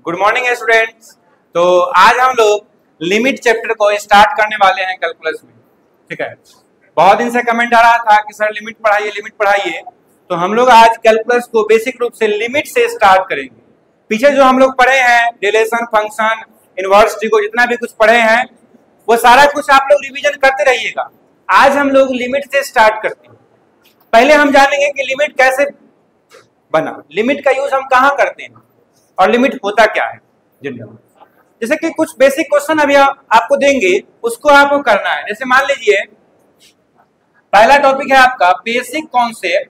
Good morning students. तो आज हम लोग लिमिट चैप्टर को स्टार्ट करने वाले हैं कैलकुलस में। ठीक है, बहुत दिन से कमेंट आ रहा था कि सर लिमिट पढ़ाइए। तो हम लोग आज कैलकुलस को बेसिक रूप से लिमिट से स्टार्ट करेंगे। पीछे जो हम लोग पढ़े हैं रिलेशन, फंक्शन, इनवर्स, ट्रिगो, जितना भी कुछ पढ़े हैं वो सारा कुछ आप लोग रिवीजन करते रहिएगा। आज हम लोग लिमिट से स्टार्ट करते हैं। पहले हम जानेंगे कि लिमिट कैसे बना, लिमिट का यूज हम कहाँ करते हैं और लिमिट होता क्या है जनरल। जैसे कि कुछ बेसिक क्वेश्चन अभी आपको देंगे, उसको आपको करना है। जैसे मान लीजिए पहला टॉपिक है आपका basic concept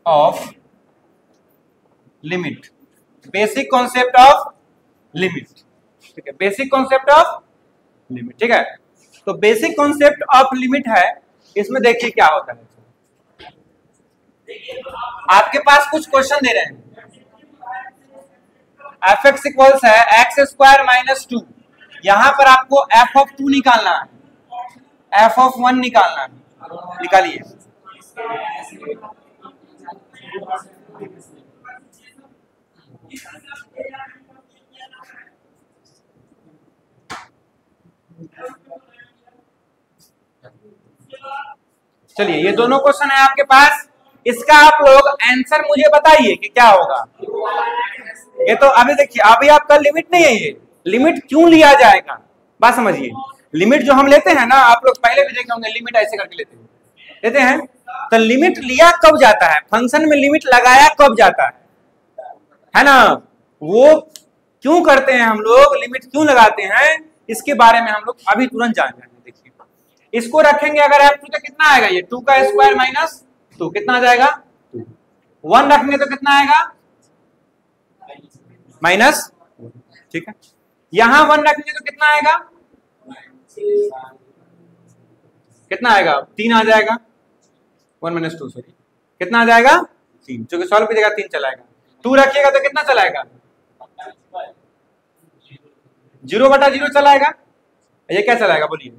of limit. Basic concept of limit, ठीक है, बेसिक कॉन्सेप्ट ऑफ लिमिट। ठीक है, तो बेसिक कॉन्सेप्ट ऑफ लिमिट है। इसमें देखिए क्या होता है। आपके पास कुछ क्वेश्चन दे रहे हैं, एफ एक्स इक्वल्स है एक्स स्क्वायर माइनस 2। यहां पर आपको एफ ऑफ 2 निकालना है, एफ ऑफ 1 निकालना है। निकालिए। चलिए, ये दोनों क्वेश्चन है आपके पास। इसका आप लोग आंसर मुझे बताइए कि क्या होगा। ये तो अभी देखिए, अभी आपका लिमिट नहीं है। ये लिमिट क्यों लिया जाएगा बात समझिए। लिमिट जो हम लेते हैं ना, आप लोग पहले भी देखे होंगे, लिमिट ऐसे करके लेते हैं। तो लिमिट लिया कब जाता है, फंक्शन में लिमिट लगाया कब जाता है ना। वो क्यों करते हैं हम लोग, लिमिट क्यों लगाते हैं, इसके बारे में हम लोग अभी तुरंत जान जाएंगे। देखिए, इसको रखेंगे अगर f2 तो कितना आएगा, ये 2 का स्क्वायर माइनस 2 कितना आ जाएगा 2। 1 रखेंगे तो कितना आएगा माइनस। ठीक है, यहां 1 रखेंगे तो कितना आएगा, कितना आएगा 3 आ जाएगा। 1 माइनस 2 सॉरी, कितना आ जाएगा 3, क्योंकि सॉल्व कीजिएगा 3 चलाएगा। 2 रखिएगा तो कितना चलाएगा 0/0 चलाएगा। ये क्या चलाएगा बोलिए,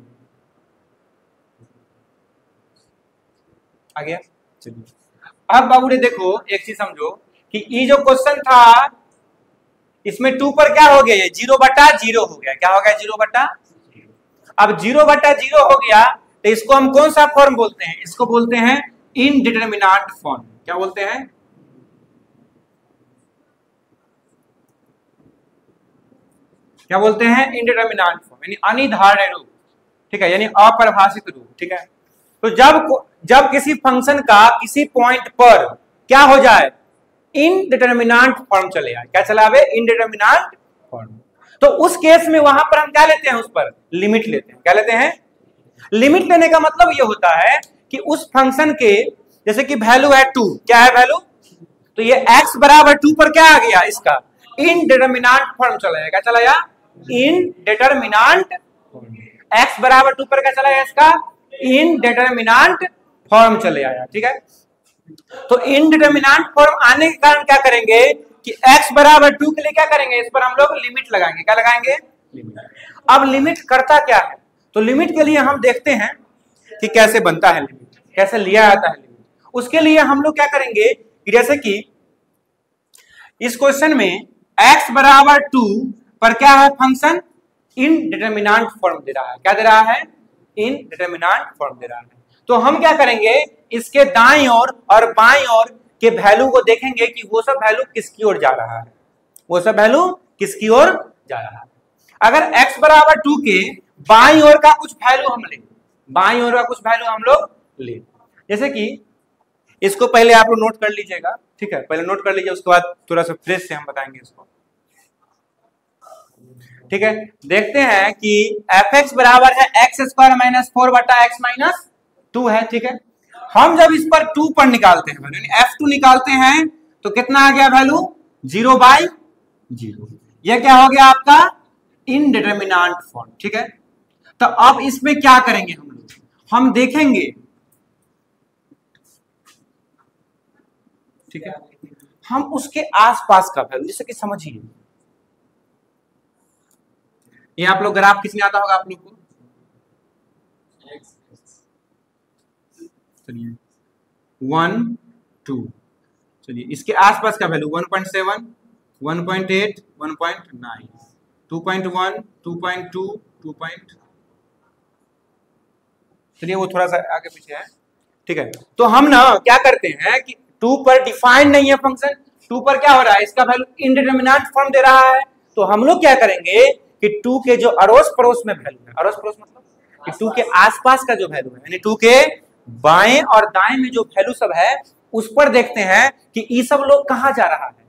आ गया। चलिए, अब बाबू ने देखो एक चीज समझो कि ये जो क्वेश्चन था इसमें 2 पर क्या हो गया, ये 0/0 हो गया। क्या हो गया 0/0। अब 0/0 हो गया तो इसको हम कौन सा फॉर्म बोलते हैं, इसको बोलते हैं इनडिटरमिनेंट फॉर्म। क्या बोलते हैं, क्या बोलते हैं इनडिटरमिनेंट फॉर्म, यानी अनिर्धारण रूप। ठीक है, यानी अपरिभाषित रूप। ठीक है, तो जब किसी फंक्शन का किसी पॉइंट पर क्या हो जाए, इनडिटरमिनेंट फॉर्म चले आए। क्या चला आवे, इनडिटरमिनेंट फॉर्म। तो उस केस में वहां पर हम क्या लेते हैं, उस पर लिमिट लेते हैं। क्या लेते हैं, लिमिट लेने का मतलब ये होता है कि उस फंक्शन के, जैसे कि वैल्यू है 2, क्या है वैल्यू, तो ये x बराबर 2 पर क्या आ गया, इसका इनडिटरमिनेंट फॉर्म चला जाएगा। चला या इनडिटरमिनेंट, x बराबर 2 पर क्या चला गया, इसका इनडिटरमिनेंट फॉर्म चले आया। ठीक है, तो इनडिटरमिनेंट फॉर्म आने के कारण क्या करेंगे कि x बराबर 2 के लिए क्या करेंगे, इस पर हम लोग लिमिट लगाएंगे। क्या लगाएंगे, लिमिट। अब लिमिट करता क्या है, तो लिमिट के लिए हम देखते हैं कि कैसे बनता है लिमिट, कैसे लिया जाता है लिमिट। उसके लिए हम लोग क्या करेंगे कि जैसे कि इस क्वेश्चन में x बराबर 2 पर क्या है फंक्शन, इनडिटरमिनेंट फॉर्म दे रहा है। क्या दे रहा है, इनडिटरमिनेंट फॉर्म दे रहा है। तो हम क्या करेंगे, इसके दाईं ओर और बाईं ओर के वैल्यू को देखेंगे कि वो सब वैल्यू किसकी ओर जा रहा है, वो सब वैल्यू किसकी ओर जा रहा है। अगर x बराबर 2 के बाईं ओर का कुछ वैल्यू हम ले, बाईं ओर का कुछ वैल्यू हम लोग ले, जैसे कि इसको पहले आप लोग नोट कर लीजिएगा। ठीक है, पहले नोट कर लीजिए, उसके बाद थोड़ा सा फ्रेश से हम बताएंगे इसको। ठीक है, देखते हैं कि एफ एक्स बराबर है x square minus 4/x minus 2 है। ठीक है, हम जब इस पर 2 पर निकालते हैं यानी f2 निकालते हैं तो कितना आ गया वैल्यू 0/0। यह क्या हो गया आपका इनडिटरमिनेंट फॉर्म। ठीक है, तो अब इसमें क्या करेंगे हम लोग, हम देखेंगे। ठीक है, हम उसके आसपास का वैल्यू, जैसे कि समझिए ये आप लोग ग्राफ किसमें आता होगा आप लोग को, चलिए 1 2, चलिए इसके आसपास का वैल्यू 1.7 1.8 1.9 2.1 2.2 2. चलिए वो थोड़ा सा आगे पीछे है, ठीक है। तो हम ना क्या करते हैं कि 2 पर डिफाइंड नहीं है फंक्शन, 2 पर क्या हो रहा है, इसका वैल्यू इंडिटरमिनेट फॉर्म दे रहा है। तो हम लोग क्या करेंगे कि 2 के जो अड़ोस पड़ोस में वैल्यू है, अड़ोस पड़ोस मतलब कि 2 के आसपास का जो वैल्यू है, यानी 2 के बाएं और दाएं में जो वैल्यू सब है उस पर देखते हैं कि ये सब लोग कहां जा रहा है।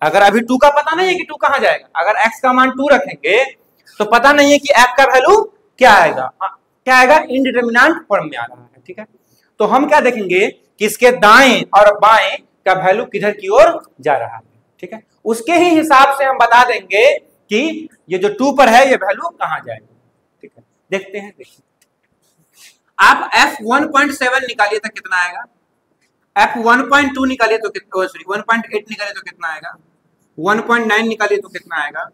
अगर अभी 2 का पता नहीं है कि 2 कहां जाएगा, अगर x का मान 2 रखेंगे तो पता नहीं है कि f का वैल्यू क्या आएगा, क्या आएगा, इंडिटरमिनेट फॉर्म में आ रहा है, ठीक है। तो हम क्या देखेंगे कि इसके दाएं और बाएं का वैल्यू किधर की ओर जा रहा है, ठीक है। उसके ही हिसाब से हम बता देंगे कि ये जो 2 पर है ये वैल्यू कहां जाएगा, ठीक है। देखते हैं, देखिए आप f 1.7 निकालिए तो कितना आएगा, f 1.2 निकालिए तो कितना, सॉरी 1.8 निकालिए तो कितना आएगा, 1.9 निकालिए तो कितना आएगा,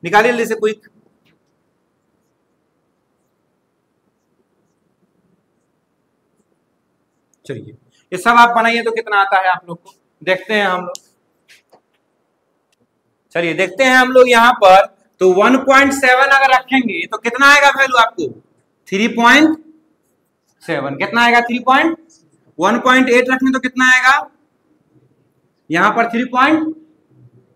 निकालिए जल्दी से क्विक। चलिए ये सब आप बनाइए तो कितना आता है आप लोग को, देखते हैं हम लोग। चलिए देखते हैं हम लोग यहाँ पर, तो 1.7 अगर रखेंगे तो कितना आएगा वैल्यू आपको, 3.7, कितना आएगा 3. 1.8 रखेंगे तो कितना आएगा, यहां पर 3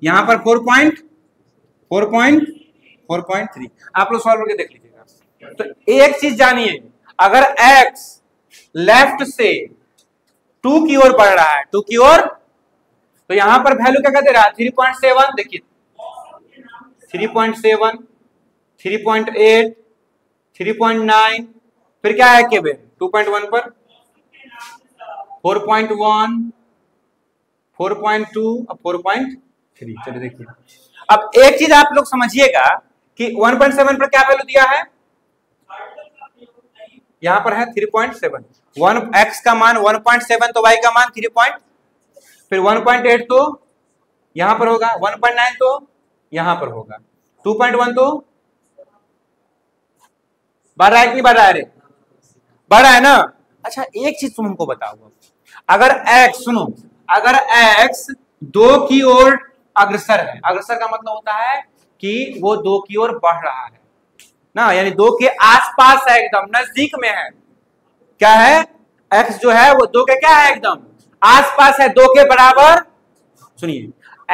यहां पर 4.3। आप लोग सॉल्व करके देख लीजिएगा। तो एक चीज जानिए, अगर x लेफ्ट से 2 की ओर बढ़ रहा है, 2 की ओर, तो यहां पर वैल्यू क्या दे रहा है, 3.7, देखिए 3.7 3.8 3.9, फिर क्या है केवल 2.1 पर 4.1 4.2 और 4.3। चलिए देखिए, अब एक चीज आप लोग समझिएगा कि 1.7 पर क्या वैल्यू दिया है, यहां पर है 3.7, 1x का मान 1.7 तो y का मान 3. फिर 1.8 तो यहां पर होगा, 1.9 तो यहां पर होगा, 2.1 तो बढ़ रहा है कि नहीं बढ़ रहा है, रे बढ़ रहा है ना। अच्छा एक चीज तुम हमको बताओ, अगर x, सुनो, अगर x 2 की ओर अग्रसर है, अग्रसर का मतलब होता है कि वो 2 की ओर बढ़ रहा है ना, यानी 2 के आसपास है, एकदम नजदीक में है, क्या है, x जो है वो 2 के क्या है, एकदम आसपास है, 2 के बराबर। सुनिए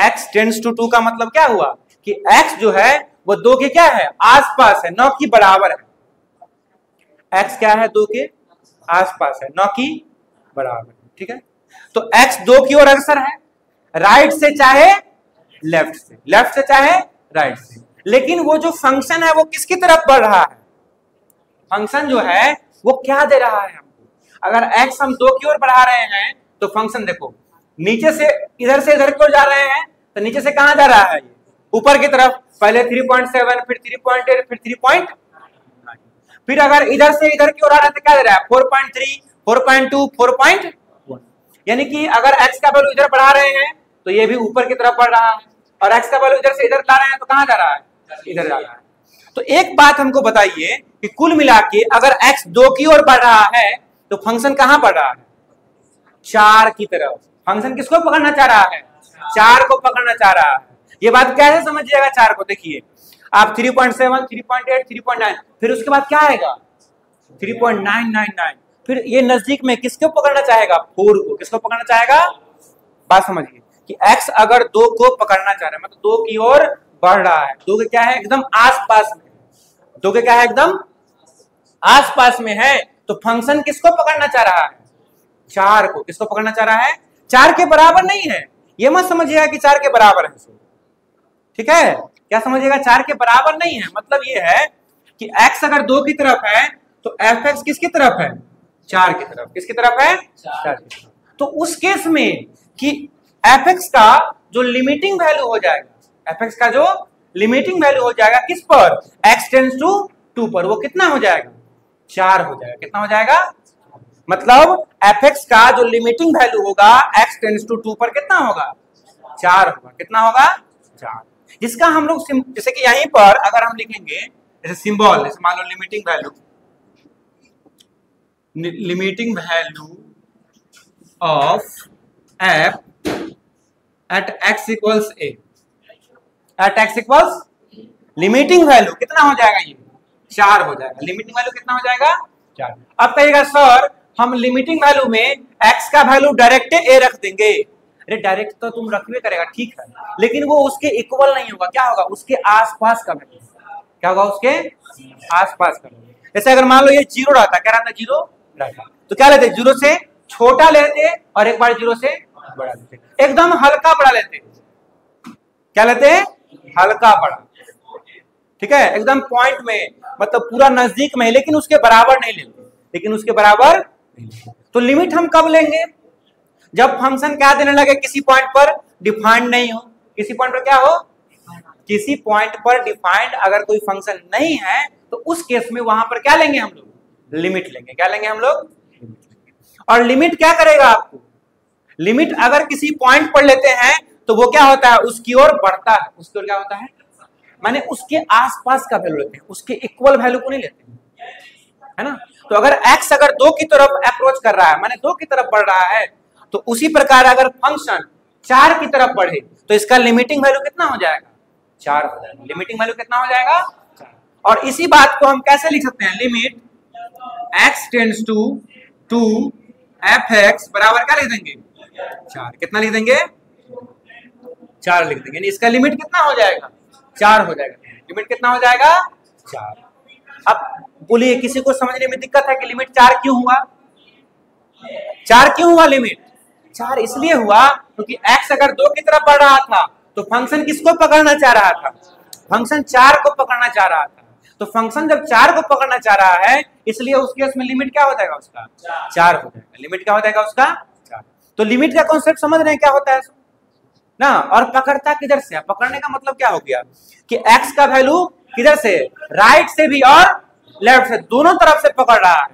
x टेंड्स टू 2 का मतलब क्या हुआ कि x जो है वो 2 के क्या है, आसपास है, न कि बराबर है। x क्या है, 2 के आसपास है, न कि बराबर, ठीक है। तो x 2 की ओर अग्रसर है, राइट से चाहे लेफ्ट से, लेफ्ट से चाहे राइट से, लेकिन वो जो फंक्शन है वो किसकी तरफ बढ़ रहा है, फंक्शन जो है वो क्या दे रहा है हमको। अगर x हम 2 की ओर बढ़ा रहे हैं तो फंक्शन देखो, नीचे से इधर की ओर जा रहे हैं, तो नीचे से कहां जा रहा है, ऊपर की तरफ, पहले 3.7 फिर 3.8 फिर 3. फिर अगर इधर से इधर की ओर आ रहा है तो क्या दे रहा है, 4.3 4.2 4.1, यानी कि अगर x का वैल्यू इधर बढ़ा रहे हैं तो ये भी ऊपर की तरफ बढ़ रहा है, और x का वैल्यू इधर से इधर ला रहे हैं तो कहां जा रहा है, इधर जा रहा है। तो एक बात हमको बताइए कि कुल मिला के अगर x 2 की ओर बढ़ रहा है तो फंक्शन कहां बढ़ रहा है, 4 की तरफ। फंक्शन किसको पकड़ना चाह रहा है, 4 को पकड़ना चाह रहा है। ये बात कैसे समझिएगा, 4 को देखिए आप 3.7 3.8 3.9, फिर उसके बाद क्या आएगा 3.999, फिर ये नजदीक में किसको पकड़ना चाहेगा, 4 को। किसको पकड़ना चाहेगा, बात समझिए कि x अगर 2 को पकड़ना चाह रहा है, मतलब 2 की ओर बढ़ रहा है, 2 के क्या है, एकदम आसपास में, 2 के क्या है, एकदम आसपास में है, तो फंक्शन किसको पकड़ना चाह रहा है, 4 को। किसको पकड़ना चाह रहा है, 4 के बराबर नहीं है, ये मत समझिएगा कि 4 के बराबर है, ठीक है, क्या समझिएगा, 4 के बराबर नहीं है, मतलब ये है कि x अगर 2 की तरफ है तो fx किसकी तरफ है, 4 की तरफ। किसकी तरफ है, 4 की तरफ। तो उस केस में कि fx का जो लिमिटिंग वैल्यू हो जाएगा, fx का जो लिमिटिंग वैल्यू हो जाएगा किस पर, x टेंड्स टू 2 पर, वो कितना हो जाएगा, 4 हो जाएगा। कितना हो जाएगा, मतलब fx का जो लिमिटिंग वैल्यू होगा x टेंड्स टू 2 पर कितना होगा, 4 होगा। कितना होगा, 4। जिसका हम लोग जैसे कि यहीं पर अगर हम लिखेंगे जैसे सिंबल, जैसे मान लो limiting value limiting value of f at x equals a, at x equals limiting value कितना हो जाएगा, ये 4 हो जाएगा। लिमिटिंग वैल्यू कितना हो जाएगा, 4। अब कहिएगा सर हम लिमिटिंग वैल्यू में x का वैल्यू डायरेक्ट a रख देंगे। अरे डायरेक्ट तो तुम रखबे करेगा, ठीक है, लेकिन वो उसके इक्वल नहीं होगा। क्या होगा, उसके आसपास का वैल्यू। क्या होगा, उसके आसपास का वैल्यू। जैसे अगर मान लो ये 0 रहता, क्या रहता, 0 रहता, तो क्या लेते, 0 से छोटा लेते और एक बार 0 से बड़ा लेते, एकदम हल्का बड़ा लेते। क्या लेते, हल्का बड़ा, ठीक है, एकदम पॉइंट में, मतलब पूरा नजदीक में, लेकिन उसके बराबर नहीं लेते, लेकिन उसके बराबर नहीं लेते। तो लिमिट हम कब लेंगे, जब फंक्शन क्या देने लगे, किसी पॉइंट पर डिफाइंड नहीं हो। किसी पॉइंट पर क्या हो, किसी पॉइंट पर डिफाइंड अगर कोई फंक्शन नहीं है तो उस केस में वहां पर क्या लेंगे हम लोग, लिमिट लेंगे। क्या लेंगे हम लोग, और लिमिट क्या करेगा आपको, लिमिट अगर किसी पॉइंट पर लेते हैं तो वो क्या होता है, उसकी ओर बढ़ता है। उसकी ओर क्या होता है, माने उसके आसपास का वैल्यू लेते हैं, उसके इक्वल वैल्यू को नहीं लेते, है ना। तो अगर x अगर 2 की तरफ अप्रोच कर रहा है, माने 2 की तरफ बढ़ रहा है, तो उसी प्रकार अगर फंक्शन 4 की तरफ बढ़े तो इसका लिमिटिंग वैल्यू कितना हो जाएगा, 4 हो जाएगा। लिमिटिंग वैल्यू कितना हो जाएगा, 4। और इसी बात को हम कैसे लिख सकते हैं, limit x tends to 2 fx बराबर क्या लिख देंगे, 4। कितना लिख देंगे, 4 लिख देंगे। यानी इसका लिमिट कितना हो जाएगा, 4 हो जाएगा। लिमिट कितना हो जाएगा, 4। अब बोलिए किसी को समझने में दिक्कत है कि लिमिट 4 क्यों हुआ, 4 क्यों हुआ लिमिट, 4 इसलिए हुआ क्योंकि x अगर 2 की तरफ बढ़ रहा था तो फंक्शन किसको पकड़ना चाह रहा था, फंक्शन 4 को पकड़ना चाह रहा था। तो फंक्शन जब 4 को पकड़ना चाह रहा है, इसलिए उस केस में लिमिट क्या हो जाएगा, उसका 4 हो जाएगा। लिमिट क्या हो जाएगा, उसका 4। तो लिमिट का कॉन्सेप्ट समझ रहे हैं क्या होता है ना। और पकड़ता किधर से, पकड़ने का मतलब क्या हो गया कि x का वैल्यू किधर से, राइट से भी और लेफ्ट से, दोनों तरफ से पकड़ रहा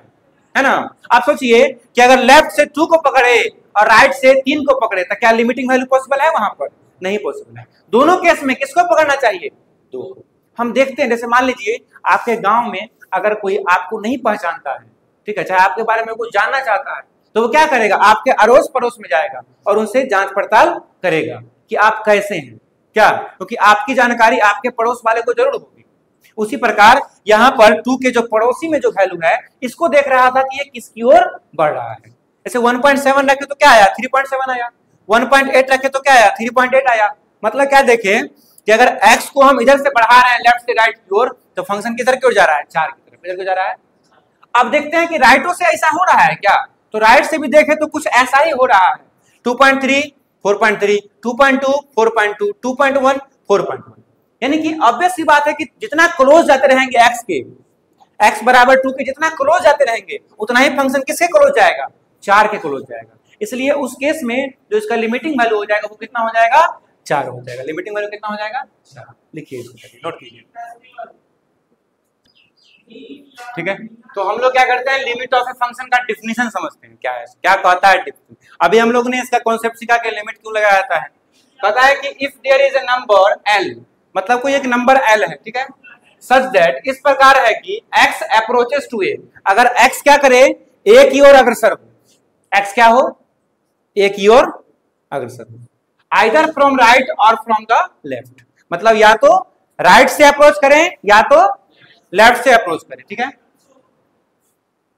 है ना। आप सोचिए कि अगर लेफ्ट से 2 को पकड़े और राइट से 3 को पकड़े तो क्या लिमिटिंग वैल्यू पॉसिबल है, वहां पर नहीं पॉसिबल है। दोनों केस में किसको पकड़ना चाहिए, 2 को। हम देखते हैं, जैसे मान लीजिए आपके गांव में अगर कोई आपको नहीं पहचानता है, ठीक है, चाहे आपके बारे में कुछ जानना चाहता है, तो वो क्या करेगा, आपके अड़ोस पड़ोस में जाएगा और उनसे जांच पड़ताल करेगा कि आप कैसे हैं, क्या, क्योंकि आपकी जानकारी आपके पड़ोस वाले को जरूर होगी। उसी प्रकार यहाँ पर 2 के जो पड़ोसी में जो वैल्यू है, इसको देख रहा था कि ये किसकी ओर बढ़ रहा है। जैसे 1.7 रखे तो क्या आया, 3.7 आया। 1.8 रखे तो क्या आया, 3.8 आया। मतलब क्या देखे कि अगर x को हम इधर से बढ़ा रहे हैं लेफ्ट से राइट की ओर, तो फंक्शन किधर की ओर जा रहा है, 4 की तरफ, इधर को जा रहा है। अब देखते हैं कि राइटों से ऐसा हो रहा है क्या, तो राइट से भी देखे तो कुछ ऐसा ही हो रहा है। 2.3 4.3, 2.2 4.2, 2.1 4.1। यानी कि ऑब्वियस सी बात है कि जितना क्लोज जाते रहेंगे x के, x बराबर 2 के जितना क्लोज जाते रहेंगे उतना ही फंक्शन किसके क्लोज जाएगा, 4 के क्लोज जाएगा। इसलिए उस केस में जो इसका लिमिटिंग वैल्यू हो जाएगा वो कितना हो जाएगा, 4 हो जाएगा। लिमिटिंग वैल्यू कितना हो जाएगा, 4। लिखिए इसको, नोट कीजिए, ठीक है। तो हम लोग क्या करते हैं, लिमिट ऑफ ए फंक्शन का डिफिनीशन समझते हैं, क्या है, क्या कहता है डिफिनीशन। अभी हम लोग ने इसका कॉन्सेप्ट सीखा कि लिमिट क्यों लगाया जाता है। कहता है कि if there is a number l, मतलब कोई एक नंबर l है, ठीक है, सच दैट, इस प्रकार है कि x अप्रोचेस टू a, अगर x क्या करे, a की ओर अग्रसर हो, x क्या हो, a की ओर अग्रसर हो, आइदर फ्रॉम राइट और फ्रॉम द लेफ्ट, मतलब या तो राइट से अप्रोच करें या तो लेफ्ट से अप्रोच करें, ठीक है।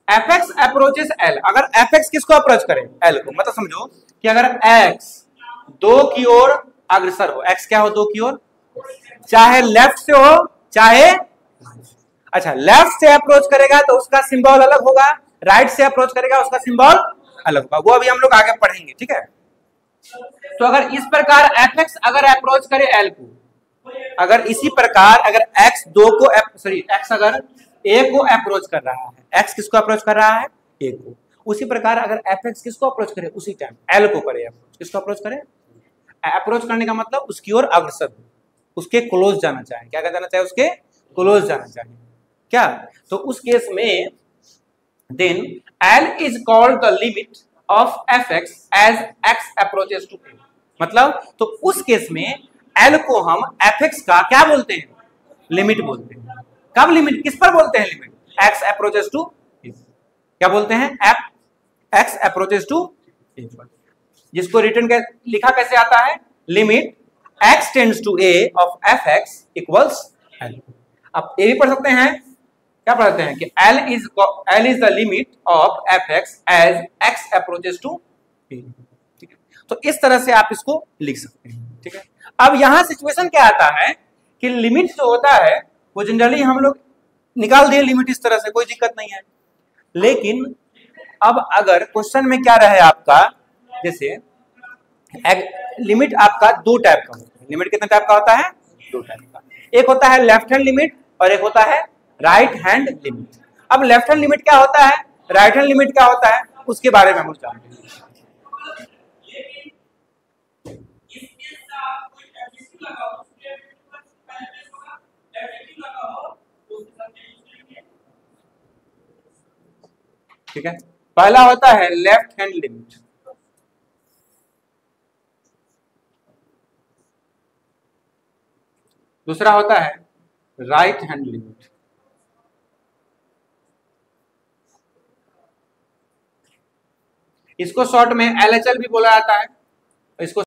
fx अप्रोचेस l, अगर fx किसको अप्रोच करे, l को, मतलब समझो कि अगर x 2 की ओर अग्रसर हो, x क्या हो, 2 की ओर, चाहे लेफ्ट से हो चाहे, अच्छा लेफ्ट से अप्रोच करेगा तो उसका सिंबल अलग होगा, राइट से अप्रोच करेगा उसका सिंबल अलग होगा, वो अभी हम लोग आगे पढ़ेंगे, ठीक है। तो अगर इस प्रकार fx अगर अप्रोच करे l को, अगर इसी प्रकार अगर x 2 को x अगर a को अप्रोच कर रहा है, x किसको अप्रोच कर रहा है, a को, उसी प्रकार अगर fx किसको अप्रोच करे, उसी टाइम l को करे अप्रोच, किसको अप्रोच करे, अप्रोच करने का मतलब उसकी ओर अग्रसर हो, उसके क्लोज जाना चाहे, क्या जाना चाहे, उसके क्लोज जाना चाहिए, क्या। तो उस केस में then l is called the limit of fx as x approaches to a, मतलब तो उस केस में l को हम fx का क्या बोलते हैं, लिमिट बोलते हैं। कब लिमिट, किस पर बोलते हैं limit, x approaches to a। क्या बोलते हैं, x अप्रोचेस टू, जिसको रिटर्न लिखा कैसे आता है, limit x tends to a of fx equals l। अब ये भी पढ़ सकते हैं, क्या पढ़ते हैं कि l is the limit of fx as x approaches to a। ठीक है, तो इस तरह से आप इसको लिख सकते हैं। ठीक है, अब यहां सिचुएशन क्या आता है कि लिमिट जो होता है वो जनरली हम लोग निकाल दिए लिमिट इस तरह से, कोई दिक्कत नहीं है। लेकिन अब अगर क्वेश्चन में क्या रहे आपका, जैसे लिमिट आपका दो टाइप का होता है। लिमिट कितने टाइप का होता है, दो टाइप का। एक होता है लेफ्ट हैंड लिमिट और एक होता है राइट हैंड लिमिट। अब लेफ्ट हैंड लिमिट क्या होता है, राइट हैंड लिमिट क्या होता है, उसके बारे में हम लोग जानते हैं। ठीक है, पहला होता है लेफ्ट हैंड लिमिट, दूसरा होता है राइट हैंड लिमिट। इसको शॉर्ट में LHL भी बोला जाता है इसको।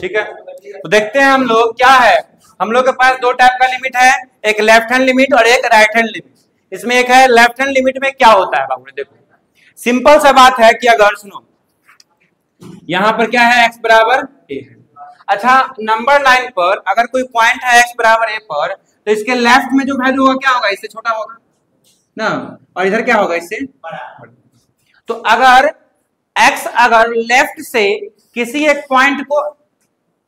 ठीक है, तो देखते हैं हम लोग क्या है, हम लोग के पास दो टाइप का लिमिट है, एक लेफ्ट हैंड लिमिट और एक राइट हैंड लिमिट। इसमें एक है लेफ्ट हैंड लिमिट में क्या होता है बाबू, देखो सिंपल सा बात है कि अगर सुनो यहां पर क्या है, x बराबर a है। अच्छा, नंबर लाइन पर अगर कोई पॉइंट है x बराबर a पर, तो इसके लेफ्ट में जो वैल्यू होगा क्या होगा, इससे छोटा होगा ना, और इधर क्या होगा, इससे बड़ा। तो अगर x अगर लेफ्ट से किसी एक पॉइंट को,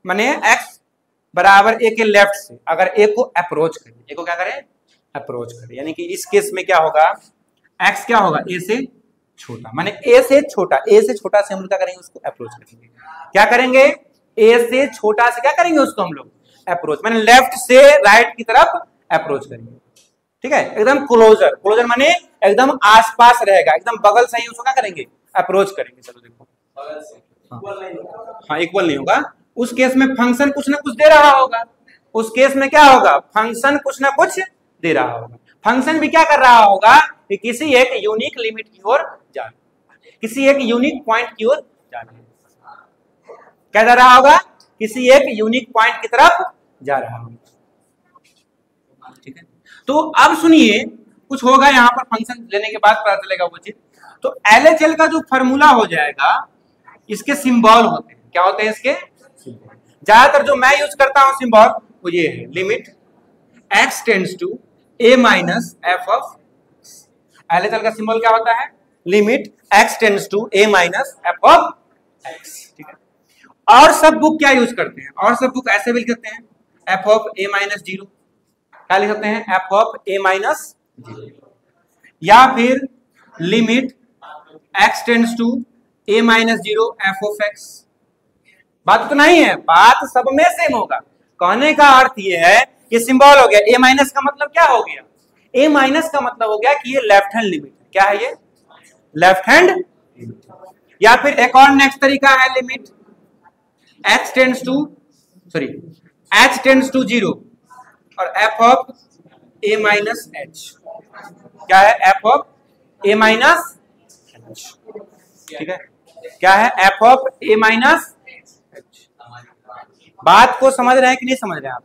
माने x बराबर a के लेफ्ट से अगर a को अप्रोच करे, a को क्या करे, अप्रोच करे, यानी कि इस केस में क्या होगा, x क्या होगा, a से छोटा, माने a से छोटा, a से छोटा से हम लोग क्या करेंगे, उसको अप्रोच करेंगे। क्या करेंगे, a से छोटा से क्या करेंगे, उसको हम लोग अप्रोच, माने लेफ्ट से राइट की तरफ अप्रोच करेंगे। ठीक है, एकदम क्लोजर, क्लोजर माने एकदम आसपास रहेगा, एकदम बगल से ही उसको क्या करेंगे, अप्रोच करेंगे। चलो देखो, हाँ इक्वल नहीं होगा, उस केस में फंक्शन कुछ ना कुछ दे रहा होगा, उस केस में क्या होगा, फंक्शन कुछ ना कुछ दे रहा होगा। फंक्शन भी क्या कर रहा होगा कि किसी एक यूनिक लिमिट की ओर जा, किसी एक यूनिक पॉइंट की ओर जा रहा है। क्या जा रहा होगा, किसी एक यूनिक पॉइंट की तरफ जा रहा होगा। ठीक है, तो अब सुनिए कुछ होगा यहाँ पर, फंक्शन लेने के बाद पता चलेगा वो चीज। तो LHL का जो फॉर्मूला हो जाएगा, इसके सिंबल होते हैं, क्या होते हैं इसके, ज्यादातर जो मैं यूज करता हूं सिंबल वो ये है, limit x tends to a minus f of LHL का सिंबल क्या होता है, limit x tends to a minus f of x। ठीक है, और सब बुक क्या यूज करते हैं, और सब बुक ऐसे भी लिखते हैं f ऑफ a माइनस 0, क्या लिख सकते हैं, f ऑफ a माइनस 0, या फिर limit x tends to a minus 0 f of x। बात तो नहीं है, बात सब में सेम होगा। कहने का अर्थ ये है, ये सिंबल हो गया, a माइनस का मतलब क्या हो गया, a माइनस का मतलब हो गया कि ये लेफ्ट हैंड लिमिट है। क्या है ये, लेफ्ट हैंड लिमिट। या फिर एक और नेक्स्ट तरीका है, limit h tends to h tends to 0 और f of a minus h। क्या है, f of a minus h। ठीक है, क्या है, f ऑफ a माइनस। बात को समझ रहे हैं कि नहीं समझ रहे हैं आप।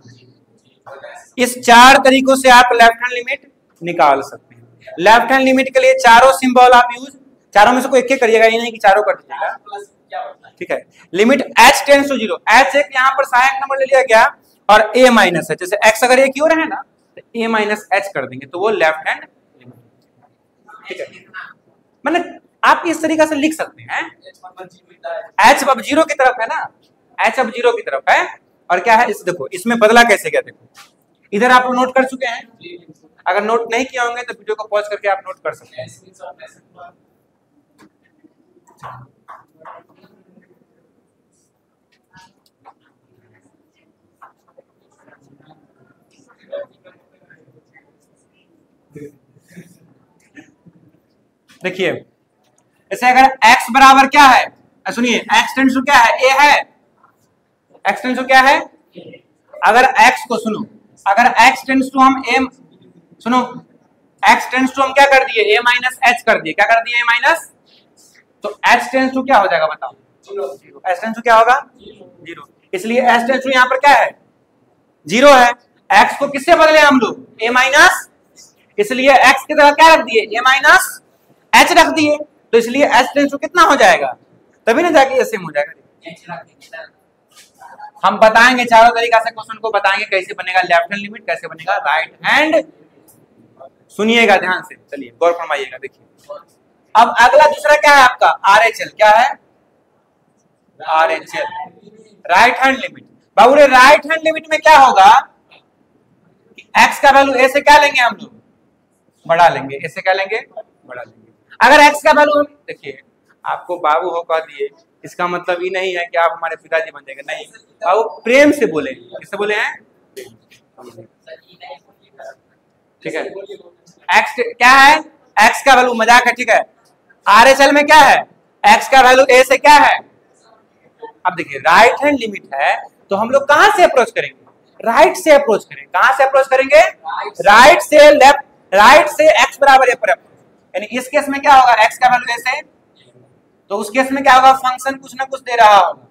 इस चार तरीकों से आप लेफ्ट हैंड लिमिट निकाल सकते हैं। लेफ्ट हैंड लिमिट के लिए चारों सिंबल आप यूज, चारों में से कोई एक करिएगा, ये नहीं कि चारों कर दीजिएगा। ठीक है, limit h tends to 0, h एक यहाँ पर सहायक नंबर ले लिया गया और a माइनस h, जैसे x अगर एक की ओर है ना तो a माइनस h कर देंगे तो वो लेफ्ट हैंड लिमिट। ठीक है, मतलब आप इस तरीके से लिख सकते हैं, h अब 0 की तरफ है ना, h अब 0 की तरफ है, और क्या है इस, देखो इसमें बदला कैसे गया, देखो इधर आप नोट कर चुके हैं, अगर नोट नहीं किया होंगे तो वीडियो को पॉज करके आप नोट कर सकते हैं। देखिए ऐसे अगर x बराबर क्या है, सुनिए x टेंड्स टू क्या है, a है, x टेंड्स टू क्या है, अगर x को सुनो, अगर x टेंड्स टू हम a, सुनो x टेंस टू हम क्या कर दिए, a माइनस एच कर दिए, क्या कर दिए, a माइनस, तो h टेंस टू क्या हो जाएगा बताओ, h टेंस टू क्या होगा, 0, इसलिए h टेंस टू यहाँ पर क्या है, 0 है। x को किससे बदले हम लोग, a माइनस, इसलिए x की तरह क्या रख दिए, a माइनस h रख दिए, तो इसलिए h टेंस टू कितना हो जाएगा, तभी ना जाके ये सेम हो जाएगा। हम बताएंगे चारों तरीका से क्वेश्चन को बताएंगे, कैसे बनेगा लेफ्ट हैंड लिमिट, कैसे बनेगा राइट हैंड, सुनिएगा ध्यान से, चलिए गौर फरमाइएगा। देखिए अब अगला दूसरा क्या है आपका, RHL, क्या है, RHL, राइट हैंड लिमिट। बाबू रे राइट हैंड लिमिट में क्या होगा, x का वैल्यू a से क्या लेंगे हम लोग, बढ़ा लेंगे, a से क्या लेंगे, बढ़ा लेंगे। अगर x का वैल्यू, देखिए आपको बाबू होगा दिए, इसका मतलब ये नहीं है कि आप हमारे पिताजी बन जाएंगे, नहीं, बाबू प्रेम से बोले, किससे बोले हैं, ठीक है। x क्या है, x का वैल्यू, मजाक है, ठीक है। RHL में क्या है, x का वैल्यू a से क्या है। अब देखिए राइट हैंड लिमिट है, तो हम लोग कहां से अप्रोच करेंगे, राइट से अप्रोच करेंगे, कहां से अप्रोच करेंगे, राइट से लेफ्ट, राइट से x बराबर a पर अप्रोच, यानी इस केस में क्या होगा, x का वैल्यू a से, तो उस केस में क्या होगा, फंक्शन कुछ ना कुछ दे रहा होगा,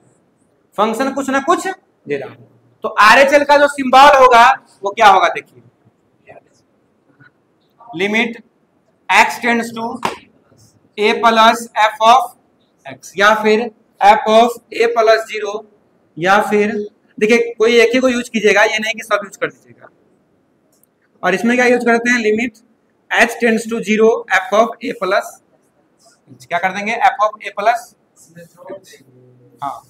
फंक्शन कुछ ना कुछ दे रहा होगा, तो RHL का जो सिंबल होगा वो क्या होगा, देखिए limit x tends to a plus f of x, या फिर f ऑफ a प्लस 0, या फिर देखिए कोई एक ही को यूज कीजिएगा, ये नहीं कि सब यूज कर दीजिएगा। और इसमें क्या यूज करते हैं, limit h tends to 0 f of a plus, क्या कर देंगे, f ऑफ a प्लस, हाँ।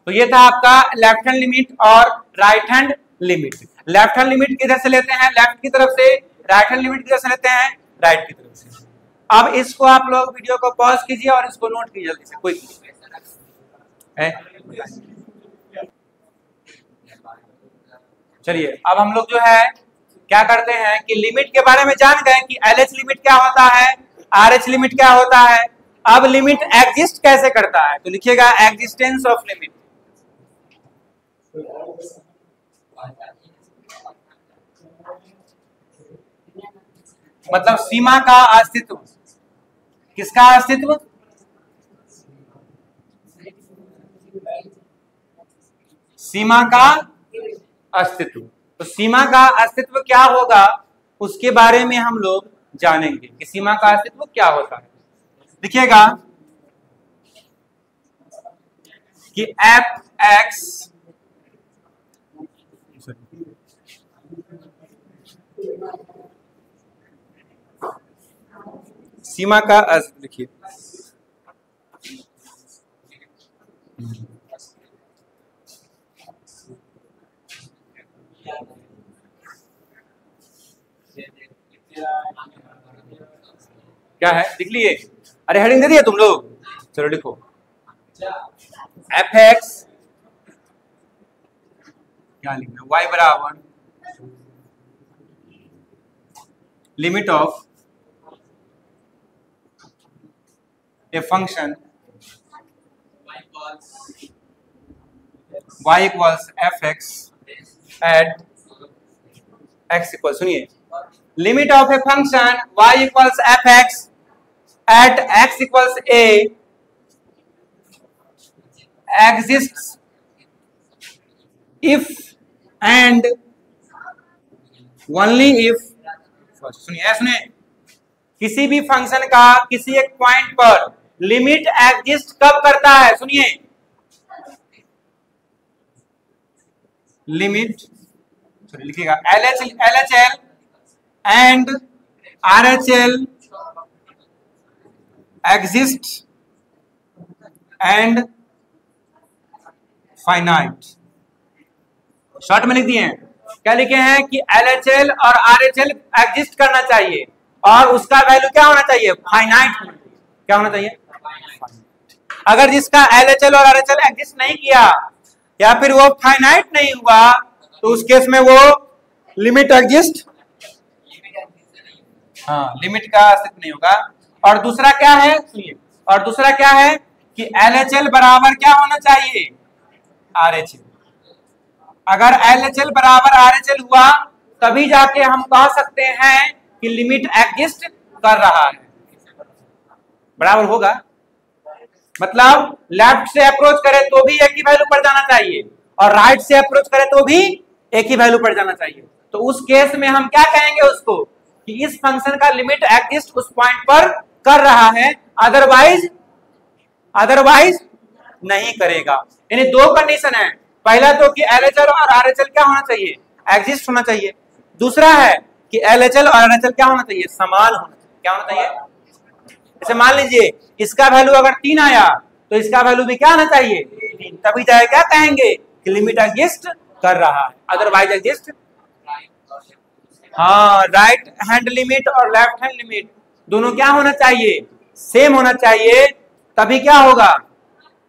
तो ये था आपका लेफ्ट हैंड लिमिट और right hand limit. Left hand limit किधर से लेते हैं, लेफ्ट की तरफ से, राइट हैंड लिमिट किधर से लेते हैं, राइट की तरफ से। अब इसको आप लोग वीडियो को पॉज कीजिए और इसको नोट कीजिए जल्दी से, कोई है। चलिए अब हम लोग जो है क्या करते हैं कि लिमिट के बारे में जान गए कि LH लिमिट क्या होता है, RH लिमिट क्या होता है। अब लिमिट एग्जिस्ट कैसे करता है, तो लिखिएगा एग्जिस्टेंस ऑफ लिमिट। मतलब सीमा का अस्तित्व, किसका अस्तित्व, सीमा का अस्तित्व। तो सीमा का अस्तित्व क्या होगा उसके बारे में हम लोग जानेंगे कि सीमा का अस्तित्व क्या होता है। देखिएगा कि एफ एक्स सीमा का अस्तित्व, देखिए क्या है, लिख लिए, अरे हेडिंग दे दिए तुम लोग, चलो लिखो एफ एक्स क्या लिखना, वाई बराबर limit of a function y equals f x at x equal, सुनिए limit of a function y equals f x at x equals a exists if and only if, सुनिए किसी भी function का किसी एक पॉइंट पर limit exist कब करता है, सुनिए लिमिट, लिखिएगा LHL and RHL exist and finite. Short में लिख दिए हैं, क्या लिखे हैं कि LHL और RHL एग्जिस्ट करना चाहिए और उसका वैल्यू क्या होना चाहिए, फाइनाइट, क्या होना चाहिए। अगर जिसका LHL और RHL एग्जिस्ट नहीं किया या फिर वो फाइनाइट नहीं हुआ तो उस केस में वो लिमिट एग्जिस्ट, हाँ लिमिट का अस्तित्व नहीं होगा। और दूसरा क्या है, सुनिए, और दूसरा क्या है कि LHL बराबर क्या होना चाहिए, RHL। अगर LHL बराबर RHL हुआ तभी जाके हम कह सकते हैं कि लिमिट एग्जिस्ट कर रहा है, बराबर होगा। मतलब लेफ्ट से अप्रोच करे तो भी एक ही वैल्यू पर जाना चाहिए और राइट से अप्रोच करे तो भी एक ही वैल्यू पर जाना चाहिए। तो उस केस में हम क्या कहेंगे उसको कि इस फंक्शन का लिमिट एग्जिस्ट उस पॉइंट पर कर रहा है, अदरवाइज नहीं करेगा। यानी दो कंडीशन है, पहला तो कि LHL और RHL क्या होना चाहिए, एग्जिस्ट होना चाहिए। दूसरा है कि LHL और RHL क्या होना चाहिए, समान होना चाहिए। क्या होना चाहिए, जैसे मान लीजिए इसका वैल्यू अगर 3 आया तो इसका वैल्यू भी क्या आना चाहिए 3, तभी जाए क्या कहेंगे कि लिमिट एग्जिस्ट कर रहा है, अदरवाइज एग्जिस्ट। हाँ, राइट हैंड लिमिट और लेफ्ट हैंड लिमिट दोनों क्या होना चाहिए, सेम होना चाहिए, तभी क्या होगा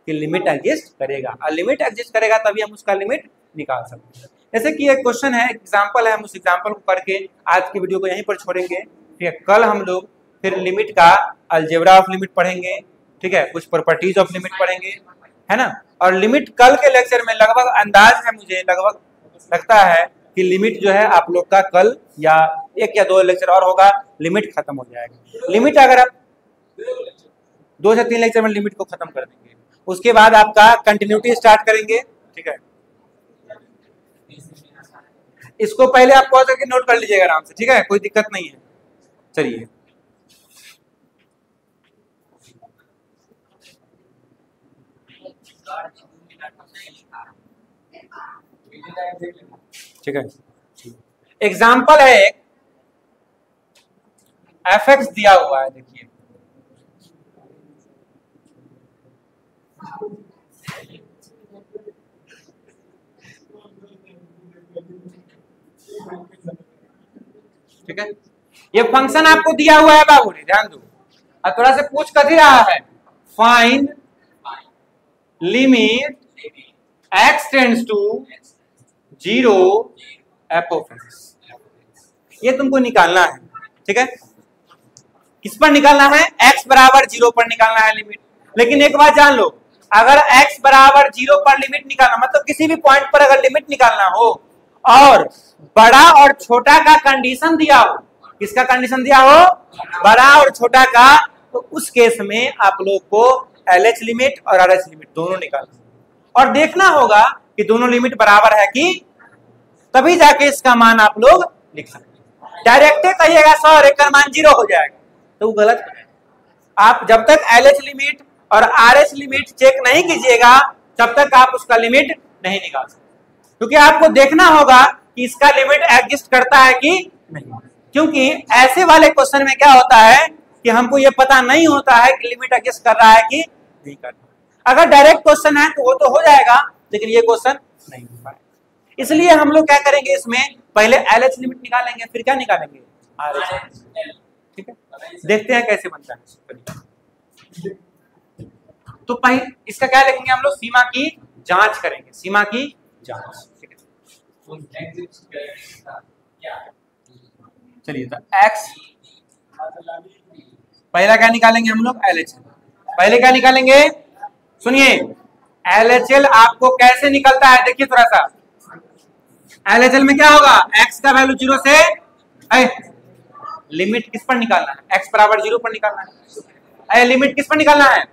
कि लिमिट एग्जिस्ट करेगा। और लिमिट एग्जिस्ट करेगा तभी हम उसका लिमिट निकाल सकते हैं। जैसे कि एक क्वेश्चन है, एग्जांपल है, हम उस एग्जांपल को करके आज की वीडियो को यहीं पर छोड़ेंगे। ठीक है, कल हम लोग फिर लिमिट का अलजेब्रा ऑफ लिमिट पढ़ेंगे। ठीक है, कुछ प्रॉपर्टीज ऑफ लिमिट पढ़ेंगे, है ना। और लिमिट कल के लेक्चर में लगभग अंदाज है, मुझे लगभग लगता है कि लिमिट जो है आप लोग का कल या 1 या 2 लेक्चर और होगा, लिमिट खत्म हो जाएगा। लिमिट अगर आप 2 से 3 लेक्चर में लिमिट को खत्म कर देंगे, उसके बाद आपका कंटिन्यूटी स्टार्ट करेंगे। ठीक है, इसको पहले आप पॉज करके नोट कर लीजिएगा आराम से। ठीक है, कोई दिक्कत नहीं है। चलिए, ठीक है, एग्जाम्पल है एक fx दिया हुआ है, देखिए ठीक है, ये फंक्शन आपको दिया हुआ है बाबू ने, ध्यान दो। और थोड़ा से पूछ कर ही रहा है, find limit x tends to 0 f of x, ये तुमको निकालना है। ठीक है, किस पर निकालना है, x बराबर 0 पर निकालना है लिमिट। लेकिन एक बात जान लो, अगर x बराबर 0 पर लिमिट निकालना, मतलब किसी भी पॉइंट पर अगर लिमिट निकालना हो और बड़ा और छोटा का कंडीशन दिया हो, किसका कंडीशन दिया हो, बड़ा और छोटा का, तो उस केस में आप लोग को LH लिमिट और RH लिमिट दोनों निकालना और देखना होगा कि दोनों लिमिट बराबर है कि, तभी जाके इसका मान आप लोग लिख सकते हैं। डायरेक्ट कहिएगा सर एक का मान 0 हो जाएगा, तो वो गलत है। आप जब तक LH लिमिट और RH लिमिट चेक नहीं कीजिएगा तब तक आप उसका लिमिट नहीं निकाल सकते, क्योंकि आपको देखना होगा कि इसका लिमिट एग्जिस्ट करता है कि नहीं। क्योंकि ऐसे वाले क्वेश्चन में क्या होता है कि हमको ये पता नहीं होता है कि लिमिट एग्जिस्ट कर रहा है कि नहीं कर रहा। अगर डायरेक्ट क्वेश्चन है तो वो तो हो जाएगा, लेकिन ये क्वेश्चन नहीं हो पाएगा। इसलिए हम लोग क्या करेंगे, इसमें पहले LH लिमिट निकालेंगे, फिर क्या निकालेंगे, RH। ठीक है, देखते हैं कैसे बनता है। तो पहले इसका क्या लिखेंगे हम लोग, सीमा की जांच करेंगे, सीमा की जांच। ठीक है, चलिए, तो x पहला क्या निकालेंगे हम लोग, LHL। पहले क्या निकालेंगे, सुनिए, LHL आपको कैसे निकलता है, देखिए थोड़ा सा। LHL में क्या होगा, x का वैल्यू 0 से, लिमिट किस पर निकालना है, x बराबर 0 पर निकालना है। लिमिट किस पर निकालना है,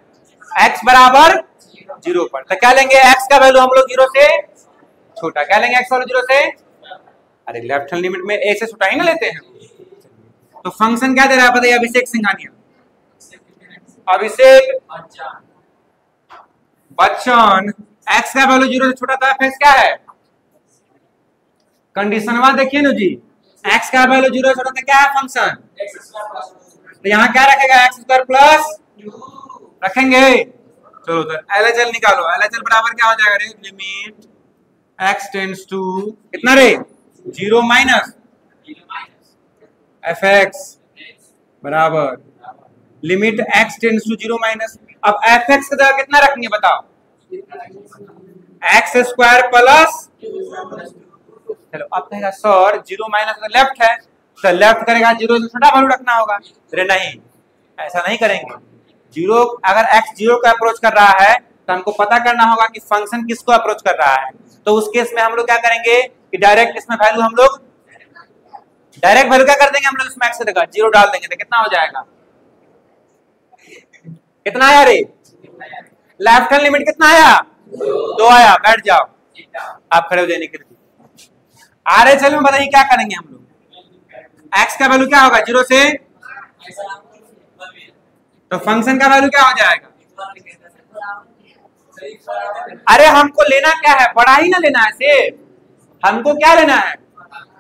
x बराबर 0 पर। तो क्या लेंगे, x का वैल्यू हम लोग 0 से छोटा, क्या लेंगे, x वैल्यू 0 से, अरे लेफ्ट हैंड लिमिट में a से छोटा ही ना लेते हैं। तो फंक्शन क्या दे रहा है बताइए, अभिषेक सिंघानिया, अभिषेक बच्चन, x का वैल्यू 0 से छोटा था, f क्या है, कंडीशनवा देखिए ना जी, x का वैल्यू 0 से छोटा था, क्या है फंक्शन, तो यहाँ क्या रखेगा, x² प्लस रखेंगे। चलो तो LHL निकालो, LHL बराबर क्या हो जाएगा रे, लिमिट x टेंड्स टू कितना रे, 0 माइनस fx बराबर limit x tends to 0 minus, अब fx का जगह कितना रखेंगे बताओ, x² प्लस, चलो अब कहेगा सर 0 माइनस तो लेफ्ट है, तो लेफ्ट करेगा 0 से छोटा वैल्यू रखना होगा। अरे नहीं, ऐसा नहीं करेंगे। 0 अगर x 0 का अप्रोच कर रहा है तो हमको पता करना होगा कि फंक्शन किसको अप्रोच कर रहा है। तो उस केस में हम लोग क्या करेंगे कि डायरेक्ट इसमें वैल्यू हम लोग डायरेक्ट वैल्यू क्या कर देंगे हम लोग इसमें x से देगा 0 डाल देंगे तो कितना हो जाएगा, कितना आया रे, लेफ्ट हैंड लिमिट कितना आया, 2 आया। बैठ जाओ, आप खड़े हो जाने के लिए। RHL में बताइए क्या करेंगे हम लोग, x का वैल्यू क्या होगा 0 से, तो फंक्शन का वैल्यू क्या हो जाएगा, अरे हमको लेना क्या है, बड़ा ही ना लेना है, सिर्फ हमको क्या लेना है,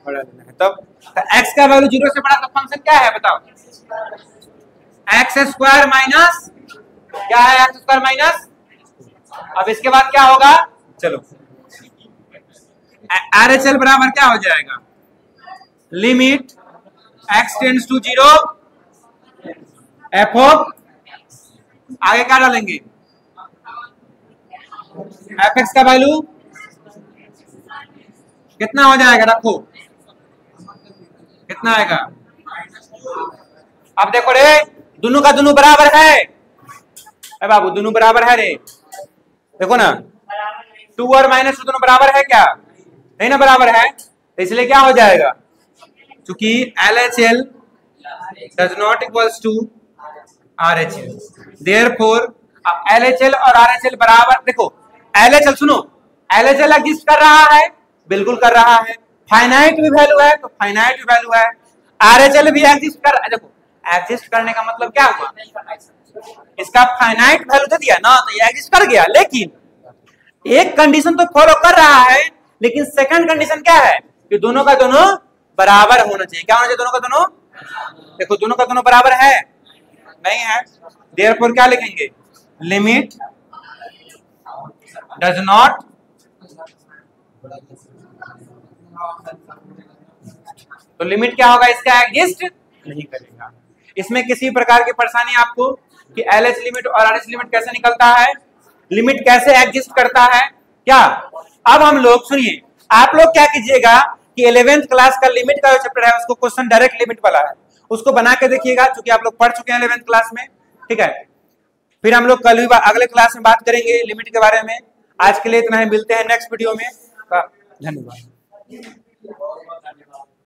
बड़ा लेना है। तो x का वैल्यू 0 से बड़ा, तो फंक्शन क्या है बताओ, x स्क्वायर माइनस क्या है, x स्क्वायर माइनस, अब इसके बाद क्या होगा, चलो RHL बराबर क्या हो जाएगा, limit x tends to 0 f of, आगे क्या डालेंगे, fx का वैल्यू कितना हो जाएगा, रखो कितना आएगा, अब देखो रे दोनों का दोनों बराबर है, अरे बाबू दोनों बराबर है रे, देखो ना 2 और -2 दोनों बराबर है क्या, नहीं ना बराबर है, तो इसलिए क्या हो जाएगा, क्योंकि LHL does not equals to RHL, therefore LHL और RHL बराबर, देखो LHL सुनो, LHL एग्जिस्ट कर रहा है, बिल्कुल कर रहा है, फाइनाइट भी वैल्यू है तो फाइनाइट भी वैल्यू है, RHL भी एग्जिस्ट कर, देखो एग्जिस्ट करने का मतलब क्या हुआ, इसका फाइनाइट वैल्यू दे दिया ना तो ये एग्जिस्ट कर गया, लेकिन एक कंडीशन तो फॉलो कर रहा है, लेकिन सेकंड कंडीशन क्या है कि दोनों का दोनों बराबर होना चाहिए, क्या होना चाहिए, दोनों का दोनों, देखो दोनों का दोनों बराबर है, नहीं है, देयरफॉर क्या लिखेंगे, लिमिट डज नॉट तो लिमिट क्या होगा, इसका एग्जिस्ट नहीं करेगा। इसमें किसी प्रकार की परेशानी आपको कि LH लिमिट और RH लिमिट कैसे निकलता है, लिमिट कैसे एग्जिस्ट करता है क्या, अब हम लोग सुनिए, आप लोग क्या कीजिएगा कि 11th क्लास का लिमिट का जो चैप्टर है उसको क्वेश्चन डायरेक्ट लिमिट वाला है, उसको बना के देखिएगा, क्योंकि आप लोग पढ़ चुके हैं 11th क्लास में, ठीक है। फिर हम लोग कल भी अगले क्लास में बात करेंगे लिमिट के बारे में। आज के लिए इतना ही, मिलते हैं नेक्स्ट वीडियो में, धन्यवाद।